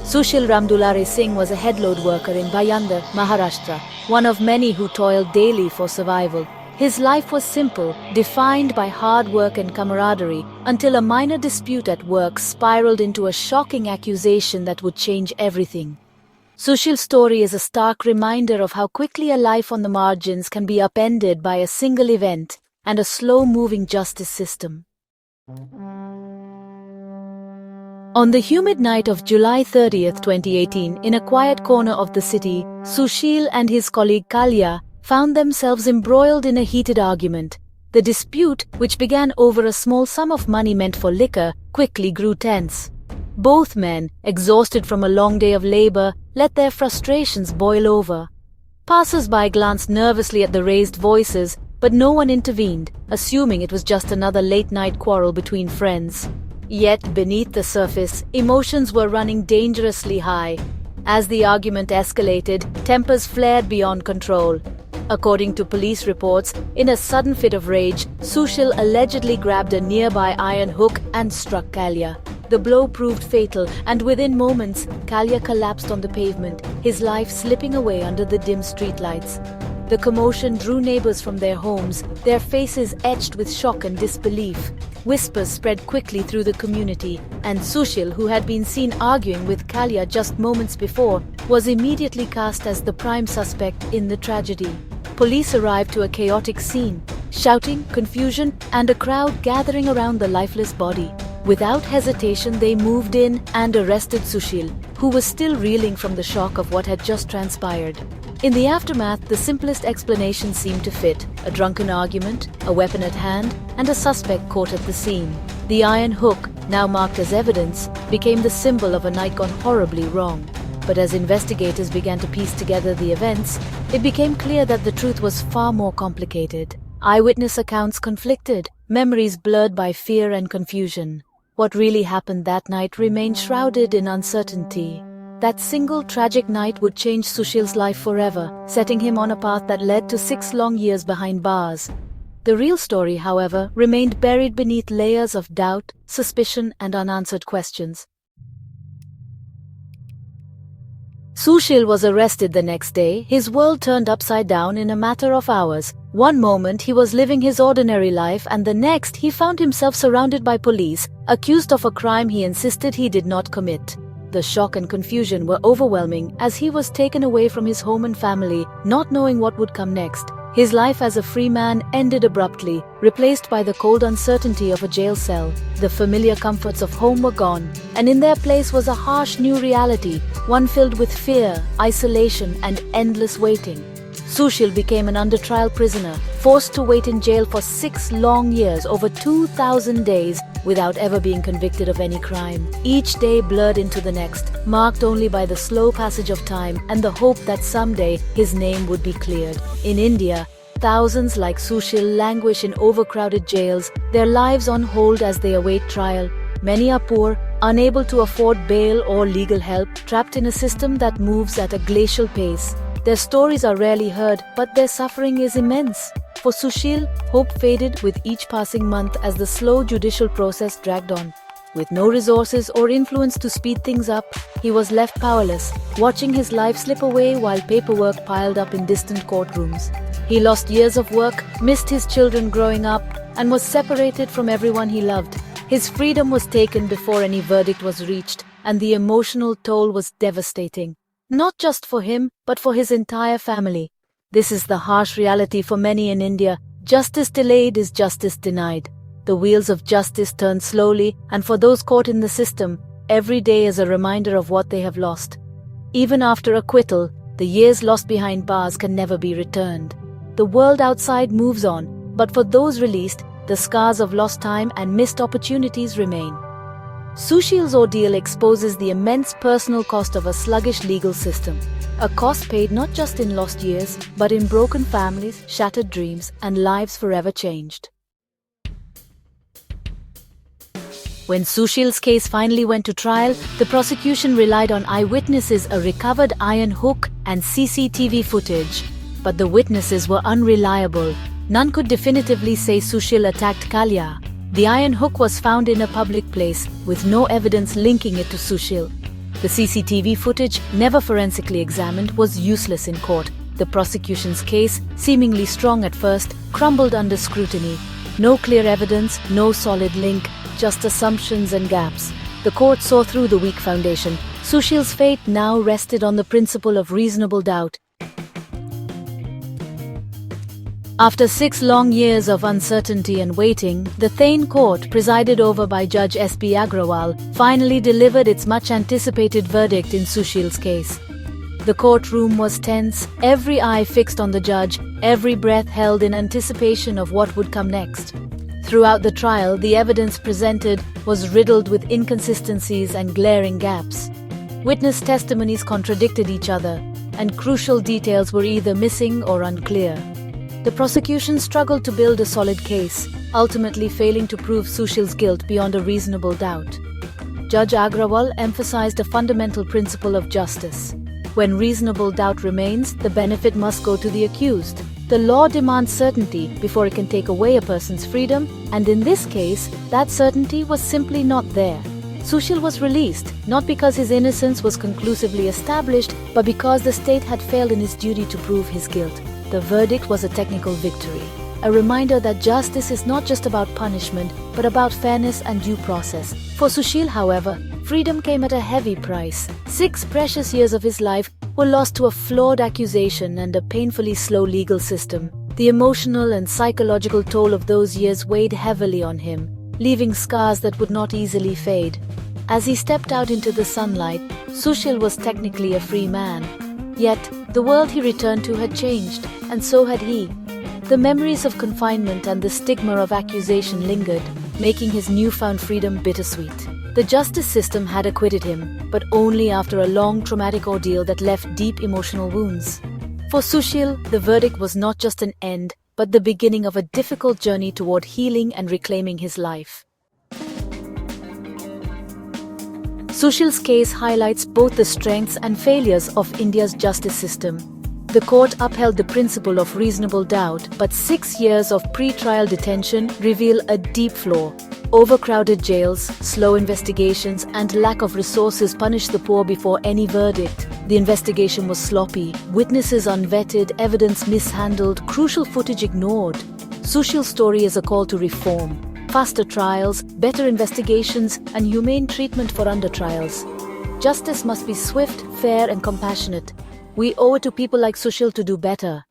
Sushil Ramdulare Singh was a headload worker in Bhayandar, Maharashtra, one of many who toiled daily for survival. His life was simple, defined by hard work and camaraderie, until a minor dispute at work spiraled into a shocking accusation that would change everything. Sushil's story is a stark reminder of how quickly a life on the margins can be upended by a single event and a slow-moving justice system. On the humid night of July 30th, 2018, in a quiet corner of the city, Sushil and his colleague Kalya found themselves embroiled in a heated argument. The dispute, which began over a small sum of money meant for liquor, quickly grew tense. Both men, exhausted from a long day of labor, let their frustrations boil over. Passers-by glanced nervously at the raised voices, but no one intervened, assuming it was just another late-night quarrel between friends. Yet, beneath the surface, emotions were running dangerously high. As the argument escalated, tempers flared beyond control. According to police reports, in a sudden fit of rage, Sushil allegedly grabbed a nearby iron hook and struck Kalya. The blow proved fatal, and within moments, Kalya collapsed on the pavement, his life slipping away under the dim streetlights. The commotion drew neighbors from their homes, their faces etched with shock and disbelief. Whispers spread quickly through the community, and Sushil, who had been seen arguing with Kalya just moments before, was immediately cast as the prime suspect in the tragedy. Police arrived to a chaotic scene, shouting, confusion, and a crowd gathering around the lifeless body. Without hesitation, they moved in and arrested Sushil, who was still reeling from the shock of what had just transpired. In the aftermath, the simplest explanation seemed to fit: a drunken argument, a weapon at hand, and a suspect caught at the scene. The iron hook, now marked as evidence, became the symbol of a night gone horribly wrong. But as investigators began to piece together the events, it became clear that the truth was far more complicated. Eyewitness accounts conflicted, memories blurred by fear and confusion. What really happened that night remained shrouded in uncertainty. That single tragic night would change Sushil's life forever, setting him on a path that led to 6 long years behind bars. The real story, however, remained buried beneath layers of doubt, suspicion, and unanswered questions. Sushil was arrested the next day, his world turned upside down in a matter of hours. One moment he was living his ordinary life, and the next he found himself surrounded by police, accused of a crime he insisted he did not commit. The shock and confusion were overwhelming as he was taken away from his home and family, not knowing what would come next. His life as a free man ended abruptly, replaced by the cold uncertainty of a jail cell. The familiar comforts of home were gone, and in their place was a harsh new reality, one filled with fear, isolation, and endless waiting. Sushil became an under-trial prisoner, forced to wait in jail for 6 long years, over 2,000 days, without ever being convicted of any crime. Each day blurred into the next, marked only by the slow passage of time and the hope that someday his name would be cleared. In India, thousands like Sushil languish in overcrowded jails, their lives on hold as they await trial. Many are poor, unable to afford bail or legal help, trapped in a system that moves at a glacial pace. Their stories are rarely heard, but their suffering is immense. For Sushil, hope faded with each passing month as the slow judicial process dragged on. With no resources or influence to speed things up, he was left powerless, watching his life slip away while paperwork piled up in distant courtrooms. He lost years of work, missed his children growing up, and was separated from everyone he loved. His freedom was taken before any verdict was reached, and the emotional toll was devastating. Not just for him, but for his entire family. This is the harsh reality for many in India. Justice delayed is justice denied. The wheels of justice turn slowly, and for those caught in the system, every day is a reminder of what they have lost. Even after acquittal, the years lost behind bars can never be returned. The world outside moves on, but for those released, the scars of lost time and missed opportunities remain. Sushil's ordeal exposes the immense personal cost of a sluggish legal system. A cost paid not just in lost years, but in broken families, shattered dreams, and lives forever changed. When Sushil's case finally went to trial, the prosecution relied on eyewitnesses, a recovered iron hook, and CCTV footage. But the witnesses were unreliable. None could definitively say Sushil attacked Kalya. The iron hook was found in a public place, with no evidence linking it to Sushil. The CCTV footage, never forensically examined, was useless in court. The prosecution's case, seemingly strong at first, crumbled under scrutiny. No clear evidence, no solid link, just assumptions and gaps. The court saw through the weak foundation. Sushil's fate now rested on the principle of reasonable doubt. After 6 long years of uncertainty and waiting, the Thane court, presided over by Judge S.B. Agrawal, finally delivered its much-anticipated verdict in Sushil's case. The courtroom was tense, every eye fixed on the judge, every breath held in anticipation of what would come next. Throughout the trial, the evidence presented was riddled with inconsistencies and glaring gaps. Witness testimonies contradicted each other, and crucial details were either missing or unclear. The prosecution struggled to build a solid case, ultimately failing to prove Sushil's guilt beyond a reasonable doubt. Judge Agrawal emphasized a fundamental principle of justice. When reasonable doubt remains, the benefit must go to the accused. The law demands certainty before it can take away a person's freedom, and in this case, that certainty was simply not there. Sushil was released, not because his innocence was conclusively established, but because the state had failed in its duty to prove his guilt. The verdict was a technical victory, a reminder that justice is not just about punishment, but about fairness and due process. For Sushil, however, freedom came at a heavy price. 6 precious years of his life were lost to a flawed accusation and a painfully slow legal system. The emotional and psychological toll of those years weighed heavily on him, leaving scars that would not easily fade. As he stepped out into the sunlight, Sushil was technically a free man. Yet, the world he returned to had changed, and so had he. The memories of confinement and the stigma of accusation lingered, making his newfound freedom bittersweet. The justice system had acquitted him, but only after a long traumatic ordeal that left deep emotional wounds. For Sushil, the verdict was not just an end, but the beginning of a difficult journey toward healing and reclaiming his life. Sushil's case highlights both the strengths and failures of India's justice system. The court upheld the principle of reasonable doubt, but 6 years of pre-trial detention reveal a deep flaw. Overcrowded jails, slow investigations, and lack of resources punished the poor before any verdict. The investigation was sloppy, witnesses unvetted, evidence mishandled, crucial footage ignored. Sushil's story is a call to reform. Faster trials, better investigations, and humane treatment for undertrials. Justice must be swift, fair, and compassionate. We owe it to people like Sushil to do better.